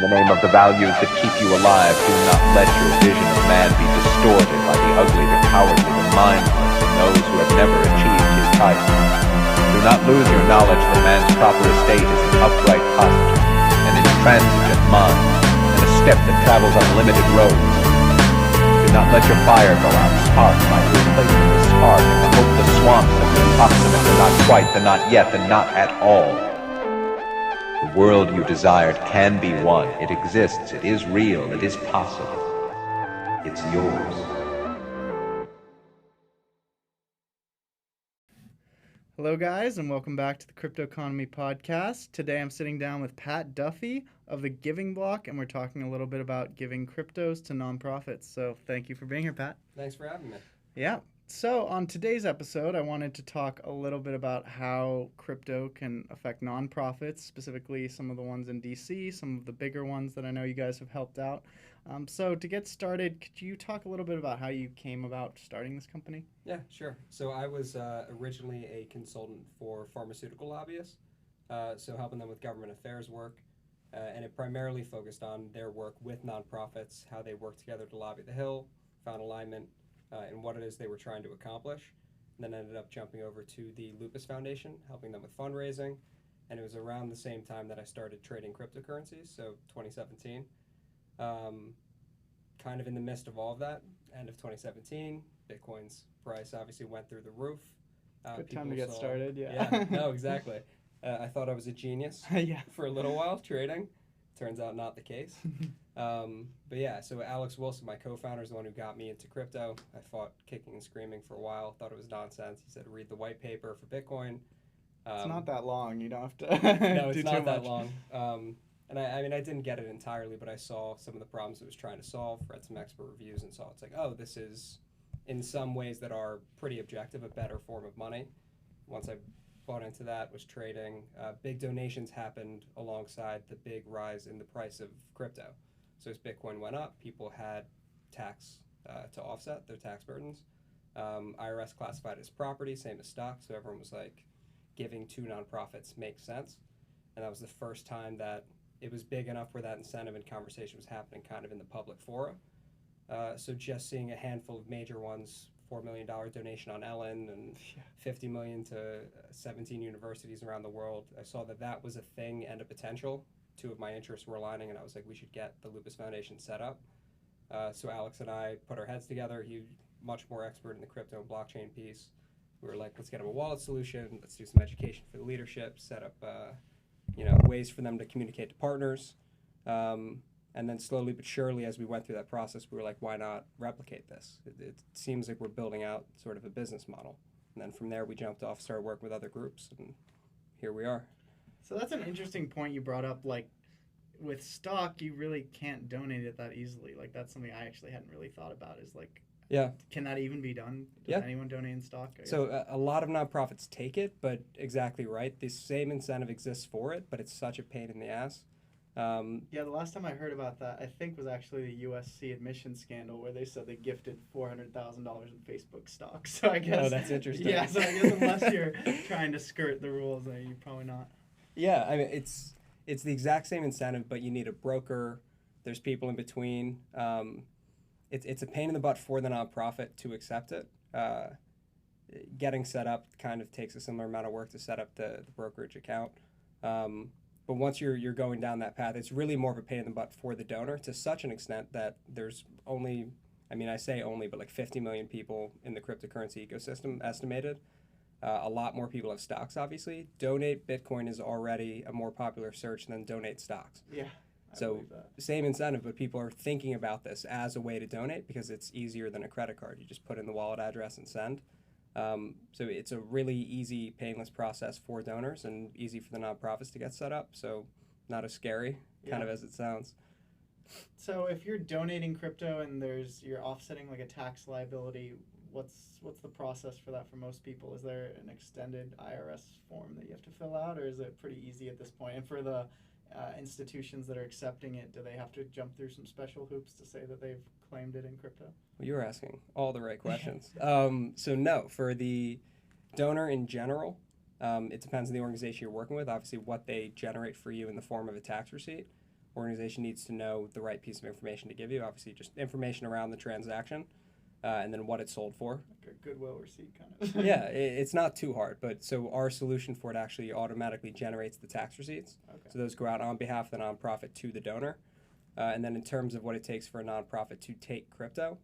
the name of the values that keep you alive. Do not let your vision of man be distorted by the ugly, the cowardly, the mindless, and those who have never achieved his title. Do not lose your knowledge that man's proper estate is an upright posture, an intransigent mind, and a step that travels on limited roads. Do not let your fire go out. Spark might replace the spark, and the hopeless swamps of the approximate, the not quite, the not yet, the not at all. The world you desired can be won. It exists. It is real. It is possible. It's yours. Hello guys, and welcome back to the Crypto Economy Podcast. Today I'm sitting down with Pat Duffy of the Giving Block, and we're talking a little bit about giving cryptos to nonprofits. So thank you for being here, Pat. Thanks for having me. Yeah. So on today's episode, I wanted to talk a little bit about how crypto can affect nonprofits, specifically some of the ones in DC, some of the bigger ones that I know you guys have helped out. So to get started, could you talk a little bit about how you came about starting this company? Yeah, sure. So I was originally a consultant for pharmaceutical lobbyists, so helping them with government affairs work, and it primarily focused on their work with nonprofits, how they work together to lobby the Hill, found alignment in what it is they were trying to accomplish, and then ended up jumping over to the Lupus Foundation, helping them with fundraising, and it was around the same time that I started trading cryptocurrencies, so 2017. Kind of in the midst of all of that, end of 2017, Bitcoin's price obviously went through the roof. Good time to get started, Yeah, no, exactly. I thought I was a genius Yeah. for a little while trading. Turns out not the case. But yeah, so Alex Wilson, my co-founder, is the one who got me into crypto. I fought kicking and screaming for a while, thought it was nonsense. He said, read the white paper for Bitcoin. It's not that long. You don't have to No, it's do not too that much. long. And I mean, I didn't get it entirely, but I saw some of the problems it was trying to solve, read some expert reviews, and saw it's like, oh, this is, in some ways that are pretty objective, a better form of money. Once I bought into that, was trading. Big donations happened alongside the big rise in the price of crypto. So as Bitcoin went up, people had tax to offset their tax burdens. IRS classified it as property, same as stock, so everyone was like, giving to nonprofits makes sense. And that was the first time that it was big enough where that incentive and conversation was happening kind of in the public fora. So just seeing a handful of major ones, $4 million donation on Ellen and $50 million to 17 universities around the world, I saw that that was a thing and a potential. Two of my interests were aligning, and I was like, we should get the Lupus Foundation set up. So Alex and I put our heads together. He's much more expert in the crypto and blockchain piece. We were like, let's get him a wallet solution. Let's do some education for the leadership, set up ways for them to communicate to partners. And then slowly but surely, as we went through that process, we were like, why not replicate this? It seems like we're building out sort of a business model. And then from there, we jumped off, started working with other groups, and here we are. So that's an interesting point you brought up. Like, with stock, you really can't donate it that easily. Like, that's something I actually hadn't really thought about, is like, yeah, can that even be done? Does anyone donate in stock? So a lot of nonprofits take it, but exactly right. The same incentive exists for it, but it's such a pain in the ass. Yeah, the last time I heard about that, I think, was actually the USC admission scandal, where they said they gifted $400,000 in Facebook stock. So I guess. Oh, that's interesting. Yeah, so I guess unless you're trying to skirt the rules, you're probably not. Yeah, I mean, it's the exact same incentive, but you need a broker. There's people in between. It's a pain in the butt for the nonprofit to accept it. Getting set up kind of takes a similar amount of work to set up the brokerage account. But once you're going down that path, it's really more of a pain in the butt for the donor, to such an extent that there's only, I mean, I say only, but like 50 million people in the cryptocurrency ecosystem estimated. A lot more people have stocks, obviously. Donate Bitcoin is already a more popular search than donate stocks. Yeah. So same incentive, but people are thinking about this as a way to donate because it's easier than a credit card. You just put in the wallet address and send. So it's a really easy, painless process for donors and easy for the nonprofits to get set up. So not as scary, kind of as it sounds. So if you're donating crypto and you're offsetting like a tax liability, what's the process for that for most people? Is there an extended IRS form that you have to fill out, or is it pretty easy at this point? And for the institutions that are accepting it, do they have to jump through some special hoops to say that they've claimed it in crypto? Well, you're asking all the right questions. So no, for the donor in general, it depends on the organization you're working with, obviously what they generate for you in the form of a tax receipt. Organization needs to know the right piece of information to give you. Obviously, just information around the transaction, and then what it's sold for. Like a goodwill receipt, kind of. Yeah, it's not too hard. But so our solution for it actually automatically generates the tax receipts. Okay. So those go out on behalf of the nonprofit to the donor. And then in terms of what it takes for a nonprofit to take crypto,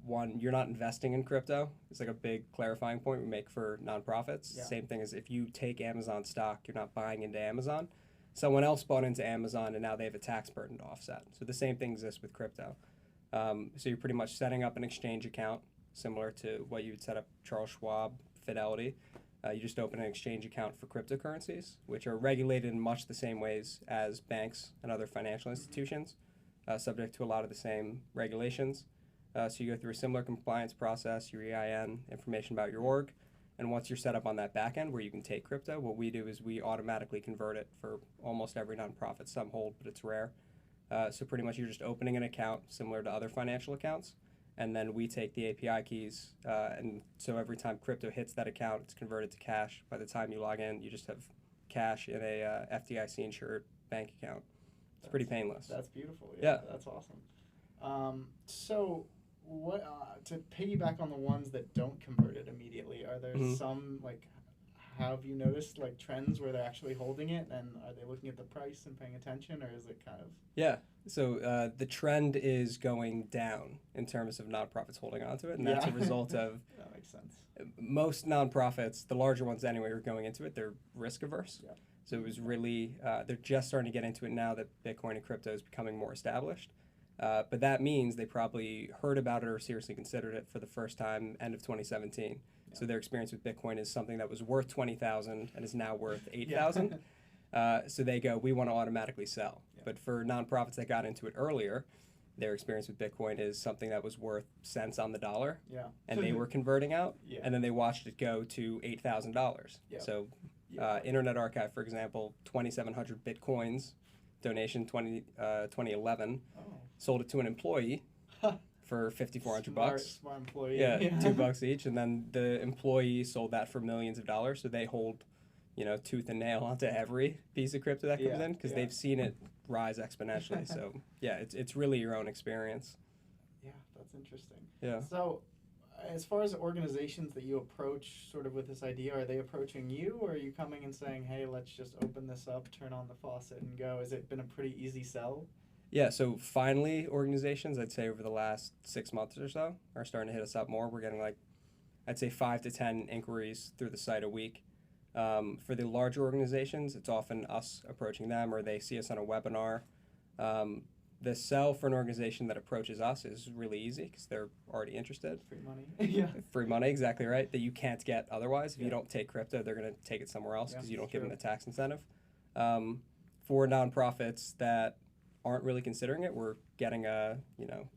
one, you're not investing in crypto. It's like a big clarifying point we make for nonprofits. Yeah. Same thing as if you take Amazon stock, you're not buying into Amazon. Someone else bought into Amazon and now they have a tax burden to offset. So the same thing exists with crypto. So you're pretty much setting up an exchange account similar to what you would set up Charles Schwab, Fidelity. You just open an exchange account for cryptocurrencies, which are regulated in much the same ways as banks and other financial institutions, subject to a lot of the same regulations. So you go through a similar compliance process, your EIN, information about your org, and once you're set up on that back end where you can take crypto, what we do is we automatically convert it for almost every nonprofit. Some hold, but it's rare. So pretty much you're just opening an account similar to other financial accounts, and then we take the API keys, and so every time crypto hits that account, it's converted to cash. By the time you log in, you just have cash in a FDIC-insured bank account. It's pretty painless. That's beautiful. Yeah. That's awesome. So, what to piggyback on the ones that don't convert it immediately? Are there some, like, have you noticed like trends where they're actually holding it, and are they looking at the price and paying attention, or is it kind of? Yeah. So the trend is going down in terms of nonprofits holding on to it, and that's a result of That makes sense. most nonprofits, the larger ones anyway, are going into it. They're risk averse. Yeah. So it was really they're just starting to get into it now that Bitcoin and crypto is becoming more established. But that means they probably heard about it or seriously considered it for the first time end of 2017. Yeah. So their experience with Bitcoin is something that was worth 20,000 and is now worth 8,000. So they go, we want to automatically sell. Yeah. But for nonprofits that got into it earlier, their experience with Bitcoin is something that was worth cents on the dollar. Yeah. And they were converting out. Yeah. And then they watched it go to $8,000. Yeah. So Internet Archive, for example, 2,700 Bitcoins, donation 2011. Oh. Sold it to an employee for $5,400. Smart employee. Yeah, $2 each, and then the employee sold that for millions of dollars. So they hold, tooth and nail onto every piece of crypto that comes in because they've seen it rise exponentially. So yeah, it's really your own experience. Yeah, that's interesting. Yeah. So, as far as organizations that you approach sort of with this idea, are they approaching you, or are you coming and saying, hey, let's just open this up, turn on the faucet, and go? Has it been a pretty easy sell? Yeah, so finally organizations, I'd say over the last 6 months or so, are starting to hit us up more. We're getting I'd say 5 to 10 inquiries through the site a week. For the larger organizations, it's often us approaching them, or they see us on a webinar. The sell for an organization that approaches us is really easy because they're already interested. Free money. Yeah. Free money, exactly right, that you can't get otherwise. If you don't take crypto, they're going to take it somewhere else because you don't give them the tax incentive. For nonprofits that aren't really considering it, we're getting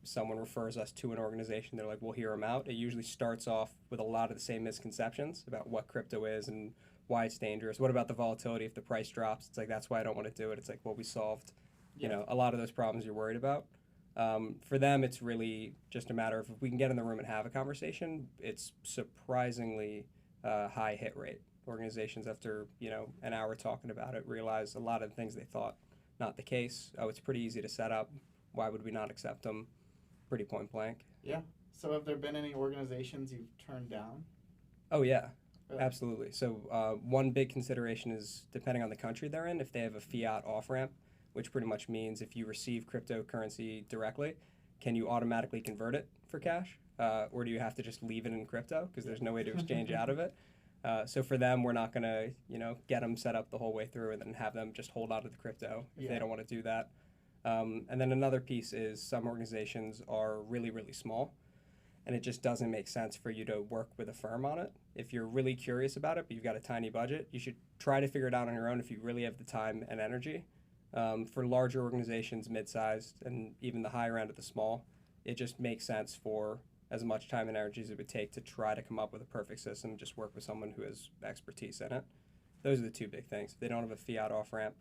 someone refers us to an organization, they're like, we'll hear them out. It usually starts off with a lot of the same misconceptions about what crypto is and why it's dangerous. What about the volatility if the price drops? It's like, that's why I don't want to do it. It's like, well, we solved a lot of those problems you're worried about. For them, it's really just a matter of if we can get in the room and have a conversation, it's surprisingly high hit rate. Organizations, after an hour talking about it, realize a lot of the things they thought not the case. Oh, it's pretty easy to set up. Why would we not accept them? Pretty point blank. Yeah. So have there been any organizations you've turned down? Oh, yeah. Really? Absolutely. So one big consideration is, depending on the country they're in, if they have a fiat off-ramp, which pretty much means if you receive cryptocurrency directly, can you automatically convert it for cash? Or do you have to just leave it in crypto because there's no way to exchange out of it? So for them, we're not going to, get them set up the whole way through and then have them just hold on to the crypto if they don't want to do that. And then another piece is some organizations are really, really small, and it just doesn't make sense for you to work with a firm on it. If you're really curious about it, but you've got a tiny budget, you should try to figure it out on your own if you really have the time and energy. For larger organizations, mid-sized, and even the higher end of the small, it just makes sense for as much time and energy as it would take to try to come up with a perfect system and just work with someone who has expertise in it. Those are the two big things. If they don't have a fiat off-ramp,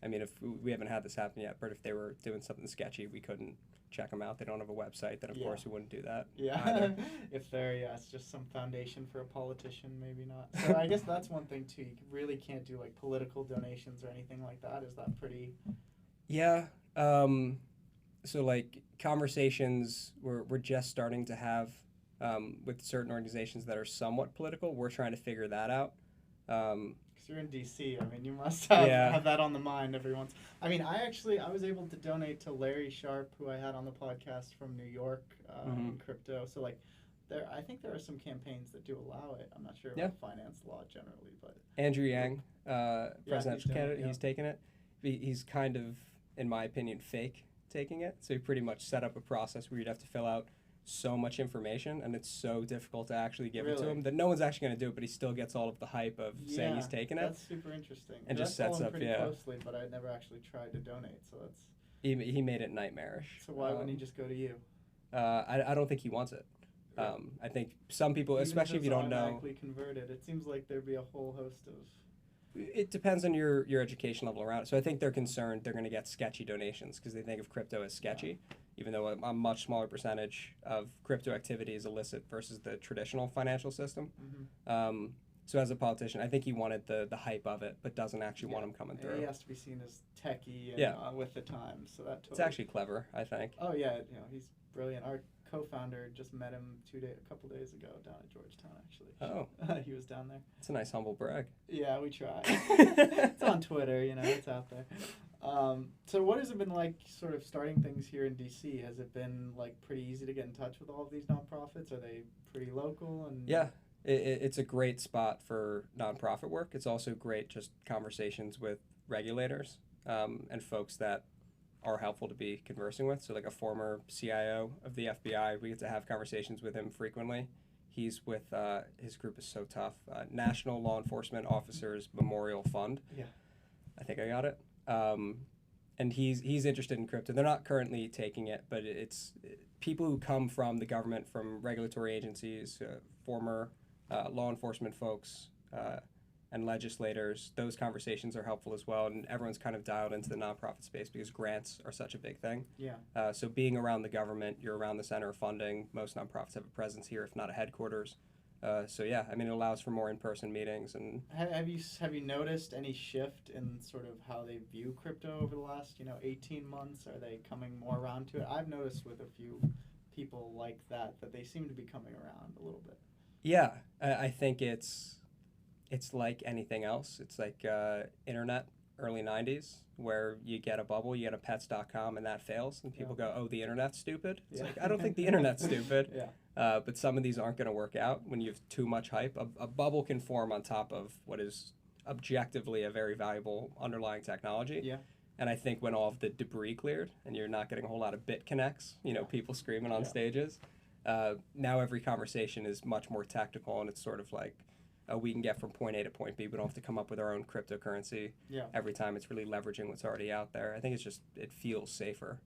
I mean, if we haven't had this happen yet, but if they were doing something sketchy, we couldn't check them out. They don't have a website, then of course we wouldn't do that Yeah. either. If they're, it's just some foundation for a politician, maybe not. So I guess that's one thing too. You really can't do like political donations or anything like that. Is that pretty? Yeah. So like conversations we're just starting to have with certain organizations that are somewhat political. We're trying to figure that out. Because you're in DC, I mean, you must have that on the mind every once. I mean, I was able to donate to Larry Sharp, who I had on the podcast from New York, in crypto. So like, I think there are some campaigns that do allow it. I'm not sure about finance law generally, but Andrew Yang, presidential candidate, he's taken it. He's kind of, in my opinion, fake taking it. So he pretty much set up a process where you'd have to fill out so much information, and it's so difficult to actually give it to him that no one's actually going to do it, but he still gets all of the hype of saying he's taking it. That's super interesting. And just sets up, pretty closely, but I never actually tried to donate, so that's... He made it nightmarish. So why wouldn't he just go to you? I don't think he wants it. I think some people, even especially if you don't know... automatically converted, it seems like there'd be a whole host of... It depends on your education level around it. So I think they're concerned they're going to get sketchy donations because they think of crypto as sketchy, even though a much smaller percentage of crypto activity is illicit versus the traditional financial system. So as a politician, I think he wanted the hype of it, but doesn't actually want him coming through. He has to be seen as techie and with the times, so that totally... It's actually clever, I think. Oh yeah, he's brilliant. Our co-founder just met him a couple days ago down at Georgetown, actually. Oh. He was down there. It's a nice humble brag. Yeah, we try. It's on Twitter, it's out there. So what has it been like sort of starting things here in DC? Has it been like pretty easy to get in touch with all of these nonprofits? Are they pretty local? And yeah, it's a great spot for nonprofit work. It's also great just conversations with regulators and folks that are helpful to be conversing with. So like a former CIO of the FBI, we get to have conversations with him frequently. He's with, his group is so tough, National Law Enforcement Officers Memorial Fund. Yeah. I think I got it. And he's interested in crypto. They're not currently taking it, but it's people who come from the government, from regulatory agencies, former law enforcement folks, and legislators. Those conversations are helpful as well, and everyone's kind of dialed into the nonprofit space because grants are such a big thing. Yeah. So being around the government, you're around the center of funding. Most nonprofits have a presence here, if not a headquarters. So yeah, I mean, it allows for more in-person meetings. And have you noticed any shift in sort of how they view crypto over the last 18 months? Are they coming more around to it? I've noticed with a few people like that they seem to be coming around a little bit. Yeah, I think it's like anything else. It's like internet, early 90s, where you get a bubble, you get a pets.com, and that fails, and people go, oh, the internet's stupid? It's like, I don't think the internet's stupid. But some of these aren't going to work out when you have too much hype. A bubble can form on top of what is objectively a very valuable underlying technology. Yeah. And I think when all of the debris cleared and you're not getting a whole lot of bit connects, people screaming on stages, now every conversation is much more tactical, and it's sort of like, we can get from point A to point B. We don't have to come up with our own cryptocurrency every time. It's really leveraging what's already out there. I think it's just, it feels safer.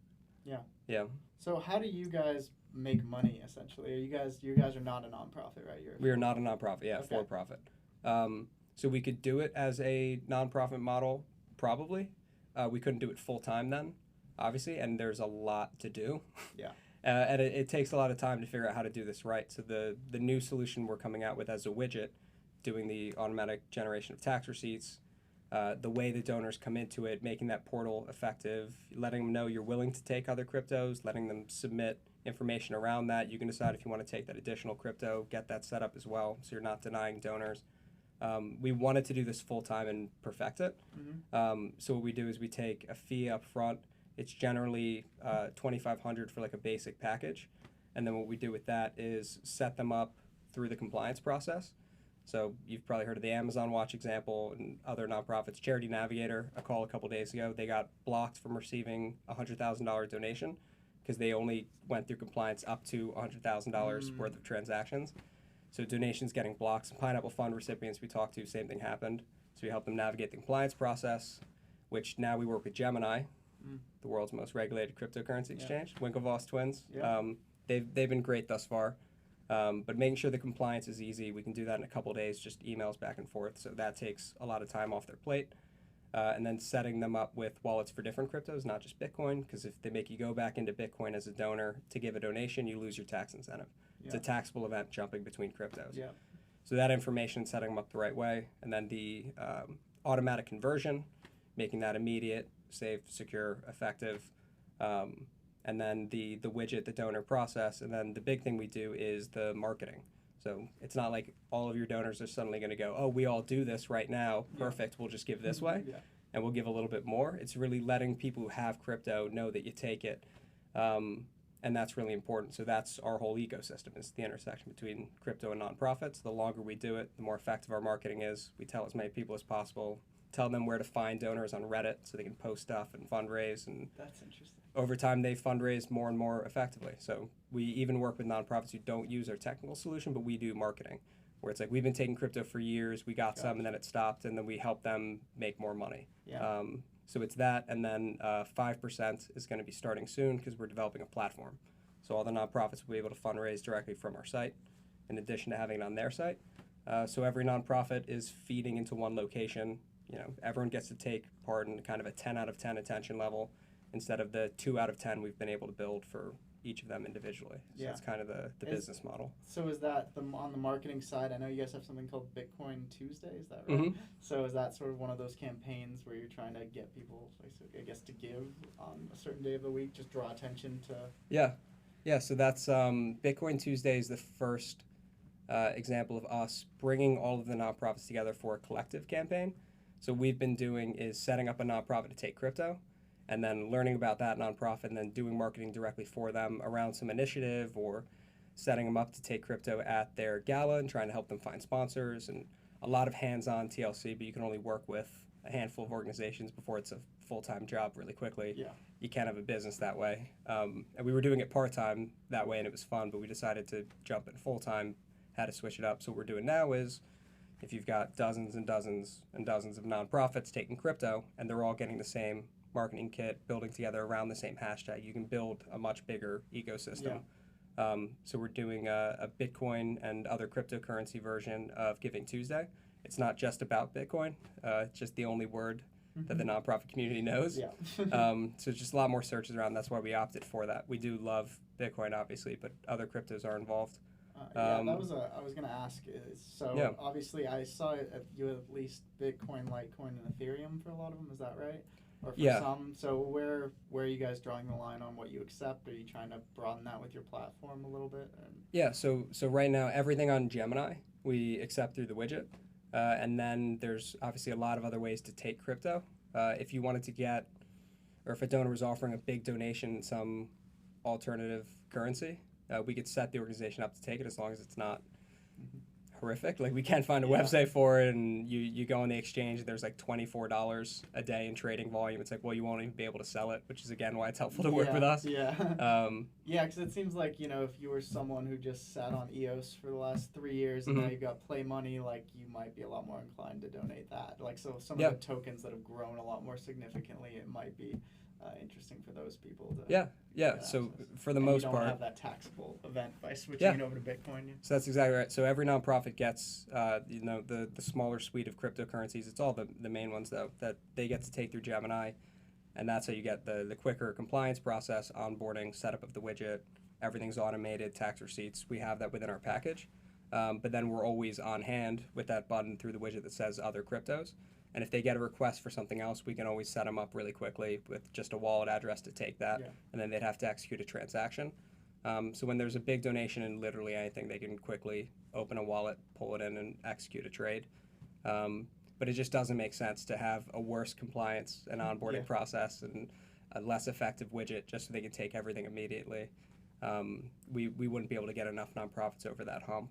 Yeah. Yeah. So how do you guys make money, essentially? You guys are not a nonprofit, right? We are not a nonprofit, for profit. So we could do it as a nonprofit model, probably. We couldn't do it full time then, obviously, and there's a lot to do. Yeah. And it takes a lot of time to figure out how to do this right. So the new solution we're coming out with as a widget, doing the automatic generation of tax receipts, the way the donors come into it, making that portal effective, letting them know you're willing to take other cryptos, letting them submit information around that. You can decide if you want to take that additional crypto, get that set up as well, so you're not denying donors. We wanted to do this full time and perfect it. So what we do is we take a fee up front. It's generally $2,500 for like a basic package. And then what we do with that is set them up through the compliance process. So you've probably heard of the Amazon Watch example and other nonprofits. Charity Navigator, a call a couple days ago, they got blocked from receiving a $100,000 donation because they only went through compliance up to $100,000 worth of transactions. So donations getting blocked. Some Pineapple Fund recipients we talked to, same thing happened. So we helped them navigate the compliance process, which now we work with Gemini, the world's most regulated cryptocurrency exchange, Winklevoss twins. They've been great thus far. But making sure the compliance is easy, we can do that in a couple of days, just emails back and forth. So that takes a lot of time off their plate. and then setting them up with wallets for different cryptos, not just Bitcoin, because if they make you go back into Bitcoin as a donor to give a donation, you lose your tax incentive. It's a taxable event jumping between cryptos. Yeah. So that information, setting them up the right way, and then the automatic conversion, making that immediate, safe, secure, effective, and then the widget, the donor process, and then the big thing we do is the marketing. So it's not like all of your donors are suddenly going to go, oh, we all do this right now, perfect, we'll just give this way, and we'll give a little bit more. It's really letting people who have crypto know that you take it, and that's really important. So that's our whole ecosystem, is the intersection between crypto and nonprofits. The longer we do it, the more effective our marketing is. We tell as many people as possible, tell them where to find donors on Reddit so they can post stuff and fundraise, and That's interesting. over time they fundraise more and more effectively. So we even work with nonprofits who don't use our technical solution, but we do marketing, where it's like, we've been taking crypto for years, we got some and then it stopped, and then we help them make more money. Yeah. So it's that, and then 5% is going to be starting soon because we're developing a platform. So all the nonprofits will be able to fundraise directly from our site, in addition to having it on their site. So every nonprofit is feeding into one location. You know, everyone gets to take part in kind of a 10 out of 10 attention level, instead of the 2 out of 10 we've been able to build for each of them individually. So that's kind of the business model. So is that on the marketing side? I know you guys have something called Bitcoin Tuesday. Is that right? So is that sort of one of those campaigns where you're trying to get people, I guess, to give on a certain day of the week, just draw attention to? Yeah. So that's Bitcoin Tuesday is the first example of us bringing all of the nonprofits together for a collective campaign. So we've been doing is setting up a nonprofit to take crypto, and then learning about that nonprofit, and then doing marketing directly for them around some initiative, or setting them up to take crypto at their gala and trying to help them find sponsors, and a lot of hands-on TLC, but you can only work with a handful of organizations before it's a full-time job really quickly. Yeah. You can't have a business that way. And we were doing it part-time that way, and it was fun, but we decided to jump in full-time, had to switch it up. So what we're doing now is, if you've got dozens and dozens and dozens of nonprofits taking crypto, and they're all getting the same marketing kit, building together around the same hashtag, you can build a much bigger ecosystem. So we're doing a Bitcoin and other cryptocurrency version of Giving Tuesday. It's not just about Bitcoin. It's just the only word that the nonprofit community knows. So it's just a lot more searches around. That's why we opted for that. We do love Bitcoin, obviously, but other cryptos are involved. I was going to ask. Obviously I saw you at least Bitcoin, Litecoin, and Ethereum for a lot of them. Is that right? Or for some. So where are you guys drawing the line on what you accept? Are you trying to broaden that with your platform a little bit? So right now everything on Gemini we accept through the widget, and then there's obviously a lot of other ways to take crypto. If you wanted to get, or if a donor was offering a big donation in some alternative currency, we could set the organization up to take it, as long as it's not horrific. Like, we can't find a website for it, and you go on the exchange, there's like $24 a day in trading volume. It's like, well, you won't even be able to sell it, which is again why it's helpful to work with us. Because it seems like, if you were someone who just sat on EOS for the last 3 years and now you've got Play Money, like, you might be a lot more inclined to donate that. Like, so some of the tokens that have grown a lot more significantly, it might be interesting for those people to So for the most part, you don't have that taxable event by switching it over to Bitcoin. So that's exactly right. So every nonprofit gets the smaller suite of cryptocurrencies. It's all the main ones, though, that they get to take through Gemini, and that's how you get the quicker compliance process, onboarding, setup of the widget. Everything's automated, tax receipts. We have that within our package, but then we're always on hand with that button through the widget that says other cryptos. And if they get a request for something else, we can always set them up really quickly with just a wallet address to take that, and then they'd have to execute a transaction. So when there's a big donation in literally anything, they can quickly open a wallet, pull it in, and execute a trade. But it just doesn't make sense to have a worse compliance and onboarding process and a less effective widget just so they can take everything immediately. We wouldn't be able to get enough nonprofits over that hump.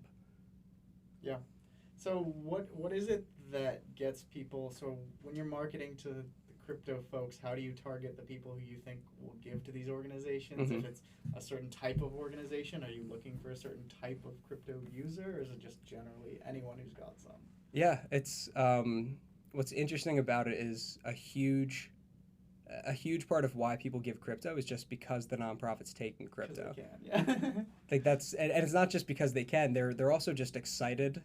So what is it that gets people, so when you're marketing to the crypto folks, how do you target the people who you think will give to these organizations? If it's a certain type of organization, are you looking for a certain type of crypto user, or is it just generally anyone who's got some? Yeah, it's what's interesting about it is a huge part of why people give crypto is just because the nonprofit's taking crypto. They can, Like, that's, and it's not just because they can. They're also just excited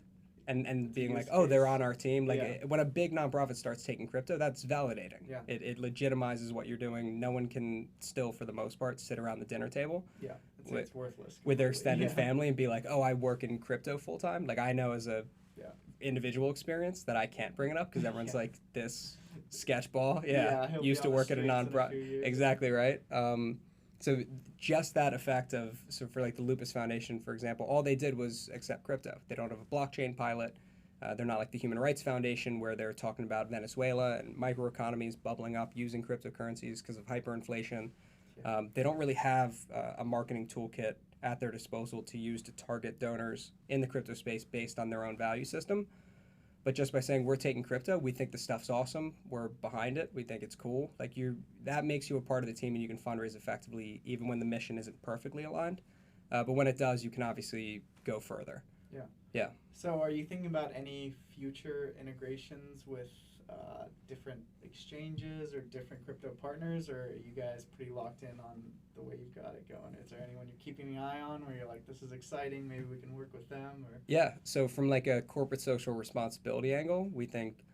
and being use like, oh, they're case. on our team. Like Yeah. when a big nonprofit starts taking crypto, that's validating. Yeah. It legitimizes what you're doing. No one can still, for the most part, sit around the dinner table Yeah, it's worthless. with their completely. extended Yeah. family and be like, oh, I work in crypto full time. Like I know as a Yeah. individual experience that I can't bring it up because everyone's Yeah. like, this sketchball, He'll used be to on the work at a streets in nonprofit. few years. Exactly right. So just that effect of, so for like the Lupus Foundation, for example, all they did was accept crypto. They don't have a blockchain pilot. They're not like the Human Rights Foundation where they're talking about Venezuela and microeconomies bubbling up using cryptocurrencies because of hyperinflation. They don't really have a marketing toolkit at their disposal to use to target donors in the crypto space based on their own value system. But just by saying we're taking crypto, we think the stuff's awesome. We're behind it. We think it's cool. Like that makes you a part of the team, and you can fundraise effectively, even when the mission isn't perfectly aligned. But when it does, you can obviously go further. Yeah. Yeah. So, are you thinking about any future integrations with different exchanges or different crypto partners, or are you guys pretty locked in on the way you've got it going? Is there anyone you're keeping an eye on where you're like, this is exciting, maybe we can work with them? Or Yeah. So from like a corporate social responsibility angle, we think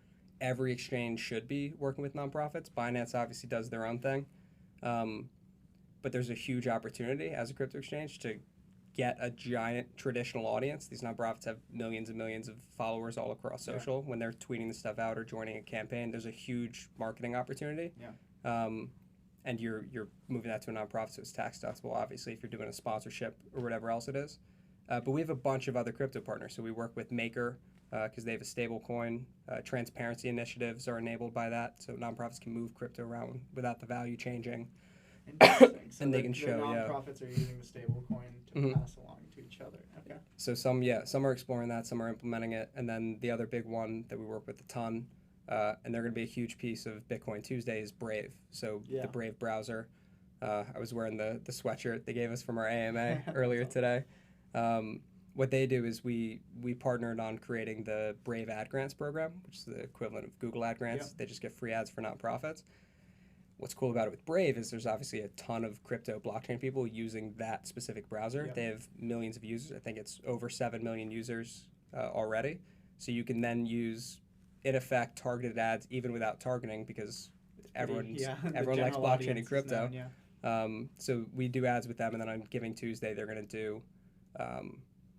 every exchange should be working with nonprofits. Binance obviously does their own thing, but there's a huge opportunity as a crypto exchange to get a giant traditional audience. These nonprofits have millions and millions of followers all across social. When they're tweeting the stuff out or joining a campaign, there's a huge marketing opportunity. And you're moving that to a nonprofit, so it's tax deductible, obviously, if you're doing a sponsorship or whatever else it is. But we have a bunch of other crypto partners. So we work with Maker because they have a stable coin. Transparency initiatives are enabled by that, so nonprofits can move crypto around without the value changing. interesting. So And they the, can the show, yeah. nonprofits are using the stable coin to Mhm. pass along to each other. Okay. So some are exploring that, some are implementing it, and then the other big one that we work with a ton, and they're going to be a huge piece of Bitcoin Tuesday is Brave. So Yeah. the Brave browser. I was wearing the sweatshirt they gave us from our AMA earlier That's today. What they do is we partnered on creating the Brave Ad Grants program, which is the equivalent of Google Ad Grants. Yeah. They just get free ads for nonprofits. What's cool about it with Brave is there's obviously a ton of crypto blockchain people using that specific browser. Yeah. They have millions of users. I think it's over 7 million users already. So you can then use, in effect, targeted ads even without targeting because everyone likes general blockchain audience and is crypto. known, yeah. So we do ads with them, and then on Giving Tuesday, they're going to do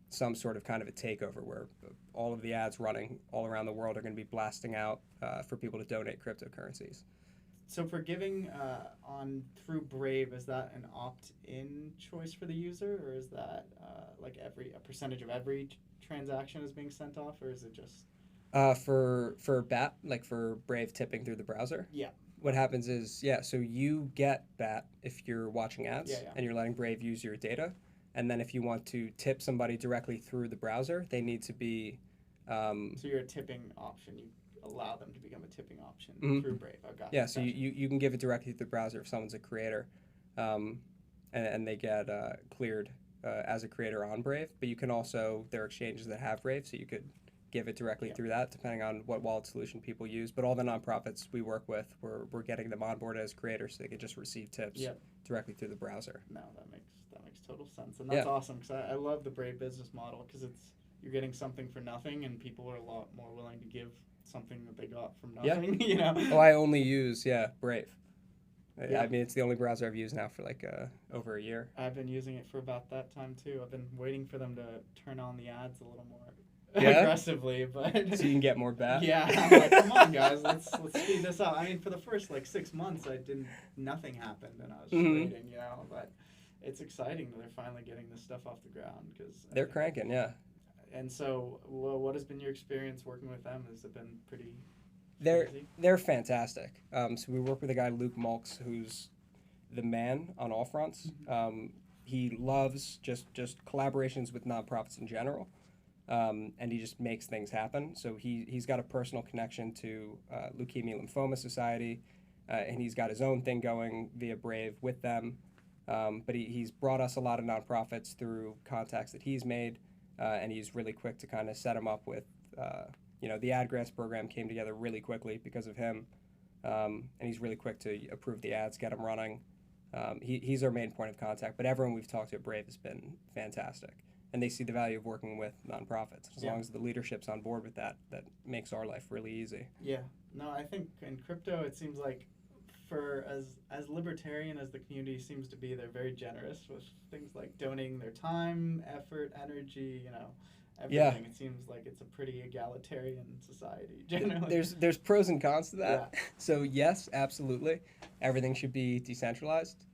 some sort of kind of a takeover where all of the ads running all around the world are going to be blasting out for people to donate cryptocurrencies. So for giving on through Brave, is that an opt-in choice for the user, or is that like a percentage of every transaction is being sent off, or is it just For BAT, like for Brave tipping through the browser? Yeah. What happens is, so you get BAT if you're watching ads Yeah. and you're letting Brave use your data. And then if you want to tip somebody directly through the browser, they need to be... so you're a tipping option. You allow them to become a tipping option Mhm. through Brave. Oh, gotcha. Yeah, so gotcha. you can give it directly through the browser if someone's a creator. And they get cleared as a creator on Brave. But you can also, there are exchanges that have Brave, so you could give it directly through that, depending on what wallet solution people use. But all the nonprofits we work with, we're getting them on board as creators so they can just receive tips directly through the browser. No, that makes total sense, and that's Yeah. awesome because I love the Brave business model because you're getting something for nothing, and people are a lot more willing to give something that they got from nothing. You know. Oh, I only use Brave. Yeah. I mean, it's the only browser I've used now for like over a year. I've been using it for about that time too. I've been waiting for them to turn on the ads a little more aggressively, but so you can get more BAT. Yeah, I'm like, come on, guys, let's speed this up. I mean, for the first like 6 months, nothing happened, and I was just waiting, you know. But it's exciting that they're finally getting this stuff off the ground because They're cranking, yeah. And so, what has been your experience working with them? Has it been pretty? They're fantastic. So we work with a guy, Luke Malks, who's the man on all fronts. He loves just collaborations with nonprofits in general, and he just makes things happen. So he's got a personal connection to Leukemia Lymphoma Society, and he's got his own thing going via Brave with them. But he's brought us a lot of nonprofits through contacts that he's made, and he's really quick to kind of set them up with, the ad grants program came together really quickly because of him, and he's really quick to approve the ads, get them running. He's our main point of contact, but everyone we've talked to at Brave has been fantastic. and they see the value of working with nonprofits. As Yeah. long as the leadership's on board with that, that makes our life really easy. Yeah. No, I think in crypto it seems like for as libertarian as the community seems to be, they're very generous with things like donating their time, effort, energy, everything. Yeah. It seems like it's a pretty egalitarian society generally. There's pros and cons to that. Yeah. So yes, absolutely, everything should be decentralized,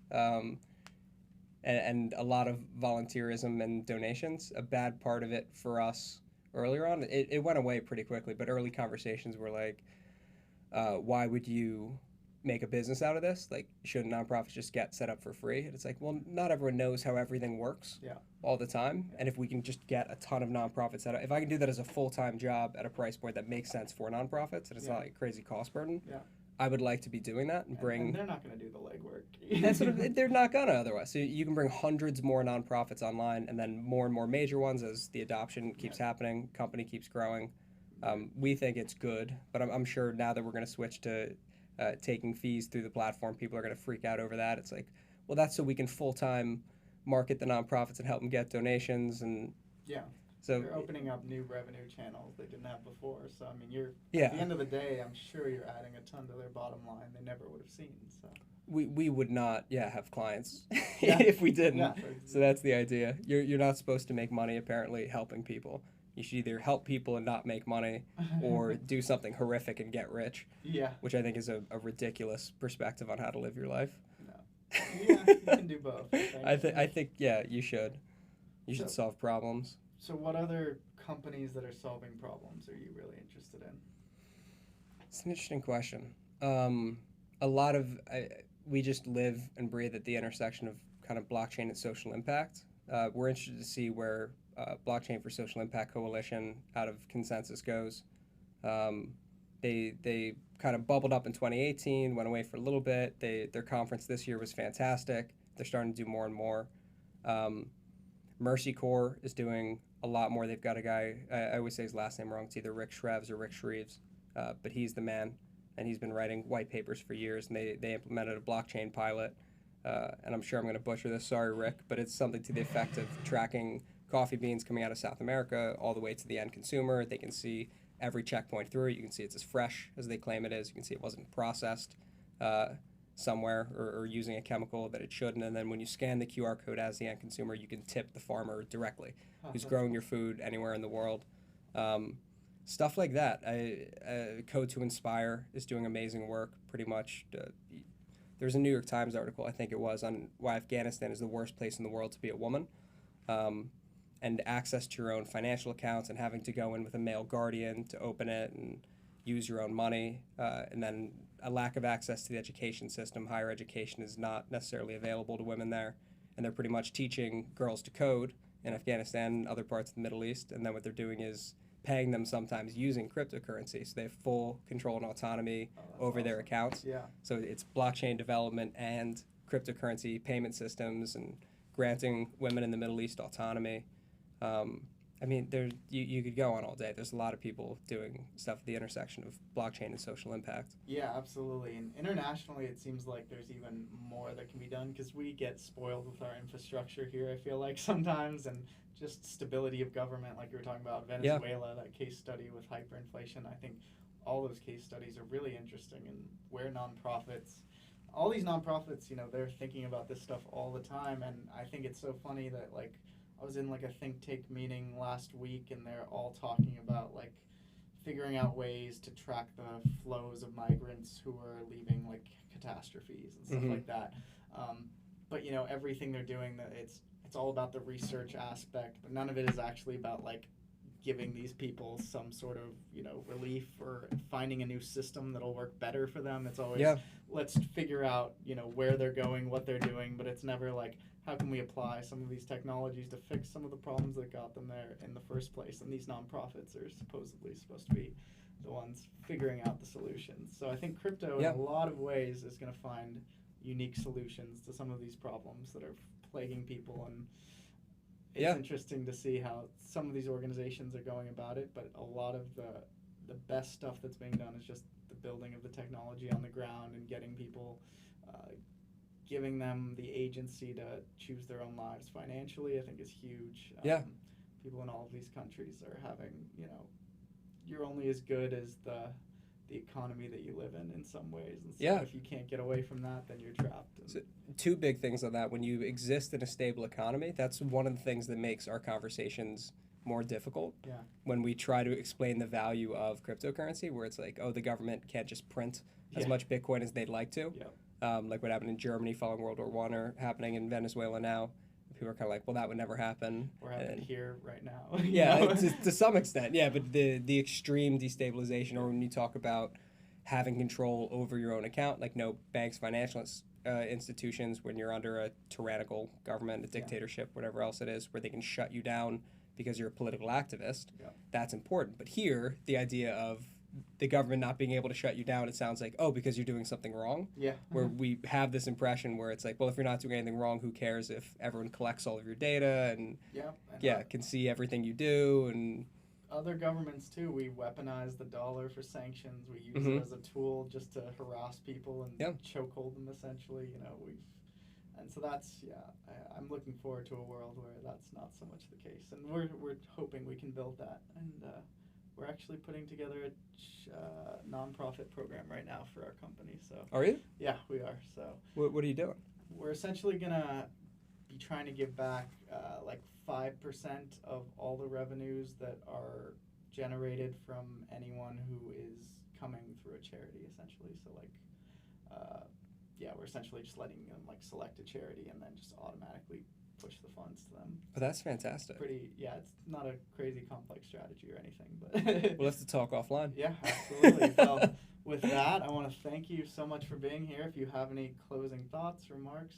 and a lot of volunteerism and donations. A bad part of it for us earlier on, it went away pretty quickly, but early conversations were like, why would you make a business out of this? Like, shouldn't nonprofits just get set up for free? And it's like, well, not everyone knows how everything works all the time. And if we can just get a ton of nonprofits set up, if I can do that as a full-time job at a price point that makes sense for nonprofits and it's not like a crazy cost burden, I would like to be doing that and bring. And they're not going to do the legwork. That's what they're not gonna otherwise. So you can bring hundreds more nonprofits online, and then more and more major ones as the adoption keeps happening, company keeps growing. We think it's good, but I'm sure now that we're going to switch to taking fees through the platform, people are going to freak out over that. It's like, well, that's so we can full-time market the nonprofits and help them get donations. And so you're opening up new revenue channels they didn't have before. So, I mean, at the yeah, end of the day, I'm sure you're adding a ton to their bottom line they never would have seen. So we would not have clients if we didn't. Yeah. So that's the idea. You're not supposed to make money apparently helping people. You should either help people and not make money, or do something horrific and get rich. Yeah. Which I think is a ridiculous perspective on how to live your life. No. Yeah, you can do both. I think you should. You should solve problems. So what other companies that are solving problems are you really interested in? It's an interesting question. A lot of we just live and breathe at the intersection of kind of blockchain and social impact. We're interested to see where Blockchain for Social Impact Coalition out of Consensus goes. They kind of bubbled up in 2018, went away for a little bit. Their conference this year was fantastic. They're starting to do more and more. Mercy Corps is doing a lot more. They've got a guy, I always say his last name wrong, it's either Rick Shreves or Rick Shreves, but he's the man, and he's been writing white papers for years, and they implemented a blockchain pilot, and I'm sure I'm going to butcher this, sorry Rick, but it's something to the effect of tracking coffee beans coming out of South America all the way to the end consumer. They can see every checkpoint through it. You can see it's as fresh as they claim it is. You can see it wasn't processed somewhere or using a chemical that it shouldn't. And then when you scan the QR code as the end consumer, you can tip the farmer directly who's growing your food anywhere in the world. Stuff like that. Code to Inspire is doing amazing work pretty much. There's a New York Times article, I think it was, on why Afghanistan is the worst place in the world to be a woman. And access to your own financial accounts and having to go in with a male guardian to open it and use your own money, and then a lack of access to the education system. Higher education is not necessarily available to women there, and they're pretty much teaching girls to code in Afghanistan and other parts of the Middle East, and then what they're doing is paying them sometimes using cryptocurrency, so they have full control and autonomy over their accounts. Yeah. So it's blockchain development and cryptocurrency payment systems and granting women in the Middle East autonomy. I mean, you could go on all day. There's a lot of people doing stuff at the intersection of blockchain and social impact. Yeah, absolutely. And internationally, it seems like there's even more that can be done because we get spoiled with our infrastructure here, I feel like sometimes, and just stability of government, like you were talking about Venezuela, that case study with hyperinflation. I think all those case studies are really interesting, and where all these nonprofits, they're thinking about this stuff all the time, and I think it's so funny that, like, I was in like a think tank meeting last week, and they're all talking about like figuring out ways to track the flows of migrants who are leaving like catastrophes and stuff like that. But everything they're doing, that it's all about the research aspect, but none of it is actually about like giving these people some sort of relief or finding a new system that'll work better for them. It's always let's figure out where they're going, what they're doing, but it's never like, how can we apply some of these technologies to fix some of the problems that got them there in the first place? And these nonprofits are supposedly supposed to be the ones figuring out the solutions. So I think crypto in a lot of ways is going to find unique solutions to some of these problems that are plaguing people, and it's interesting to see how some of these organizations are going about it, but a lot of the best stuff that's being done is just the building of the technology on the ground and getting people giving them the agency to choose their own lives financially, I think is huge. Yeah. People in all of these countries are having, you're only as good as the economy that you live in some ways. And so Yeah. if you can't get away from that, then you're trapped. So, two big things on that. When you exist in a stable economy, that's one of the things that makes our conversations more difficult. Yeah. When we try to explain the value of cryptocurrency, where it's like, oh, the government can't just print as much Bitcoin as they'd like to. Yeah. Like what happened in Germany following World War I, or happening in Venezuela now. People are kind of like, well, that would never happen. We're having here right now. Yeah, to some extent, yeah. But the extreme destabilization, or when you talk about having control over your own account, like no banks, financial institutions, when you're under a tyrannical government, a dictatorship, whatever else it is, where they can shut you down because you're a political activist, that's important. But here, the idea of the government not being able to shut you down, it sounds like, oh, because you're doing something wrong. Yeah. Where we have this impression where it's like, well, if you're not doing anything wrong, who cares if everyone collects all of your data and can see everything you do. And other governments too, we weaponize the dollar for sanctions. We use it as a tool just to harass people and chokehold them essentially. And so that's I'm looking forward to a world where that's not so much the case, and we're hoping we can build that. And we're actually putting together a nonprofit program right now for our company. So are you? Yeah, we are. So what are you doing? We're essentially gonna be trying to give back like 5% of all the revenues that are generated from anyone who is coming through a charity, essentially. So like, we're essentially just letting them like select a charity and then just automatically push the funds to them. But that's fantastic. It's not a crazy complex strategy or anything, but we'll have to talk offline. Yeah, absolutely. Well, with that, I want to thank you so much for being here. If you have any closing thoughts, remarks,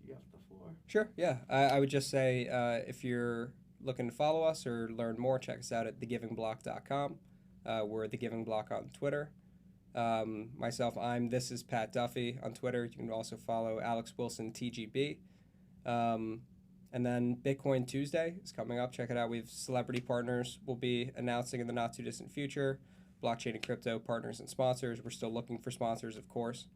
you have the floor. Sure, yeah. I would just say if you're looking to follow us or learn more, check us out at thegivingblock.com. We're The Giving Block on Twitter. Myself, this is Pat Duffy on Twitter. You can also follow Alex Wilson TGB. And then Bitcoin Tuesday is coming up. Check it out. We have celebrity partners we'll be announcing in the not too distant future. Blockchain and crypto partners and sponsors. We're still looking for sponsors, of course.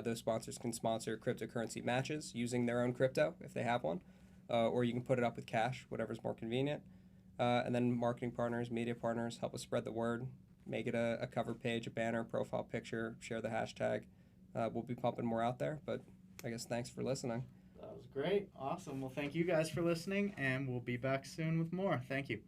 Those sponsors can sponsor cryptocurrency matches using their own crypto if they have one. Or you can put it up with cash, whatever's more convenient. And then marketing partners, media partners, help us spread the word. Make it a cover page, a banner, profile picture, share the hashtag. We'll be pumping more out there, but I guess thanks for listening. That was great. Awesome. Well, thank you guys for listening, and we'll be back soon with more. Thank you.